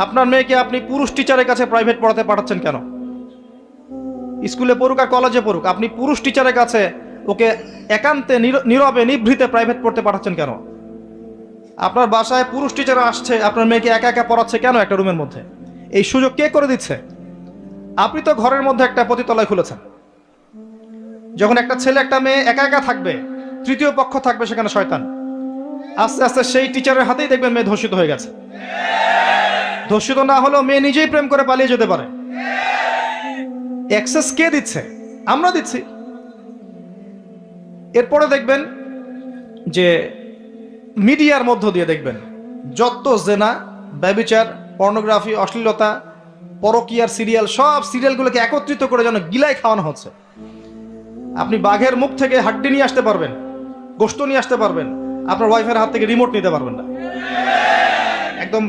আপনার মেয়েকে আপনি পুরুষ টিচারের কাছে প্রাইভেট পড়াতে পাঠাচ্ছেন কেন? স্কুলে পড়ুক আর কলেজে পড়ুক, আপনি পুরুষ টিচারের কাছে ওকে একান্তে নীরবে নিভৃতে প্রাইভেট পড়তে পাঠাচ্ছেন কেন? আপনার বাসায় পুরুষ টিচার আসছে, আপনার মেয়েকে একা একা পড়াচ্ছে কেন একটা রুমের মধ্যে? এই সুযোগ কে করে দিচ্ছে? আপনি তো ঘরের মধ্যে একটা পতিতালয় খুলেছেন। যখন একটা ছেলে একটা মেয়ে একা একা থাকবে, তৃতীয় পক্ষ থাকবে সেখানে শয়তান। আস্তে আস্তে সেই টিচারের হাতেই দেখবেন মেয়ে ধর্ষিত হয়ে গেছে। ধর্ষিত না হলেও মেয়ে নিজেই প্রেম করে পালিয়ে যেতে পারে। অ্যাক্সেস কে দিচ্ছে? আমরা দিচ্ছি। এরপরে দেখবেন যে মিডিয়ার মধ্য দিয়ে দেখবেন যত জেনা, ব্যভিচার, পর্নোগ্রাফি, অশ্লীলতা, পরকীয়ার সিরিয়াল, সব সিরিয়ালগুলোকে একত্রিত করে যেন গিলায় খাওয়ানো হচ্ছে। আপনি বাঘের মুখ থেকে হাড্ডি নিয়ে আসতে পারবেন, গোশত নিয়ে আসতে পারবেন, আপনার ওয়াইফের হাত থেকে রিমোট নিতে পারবেন না। একদম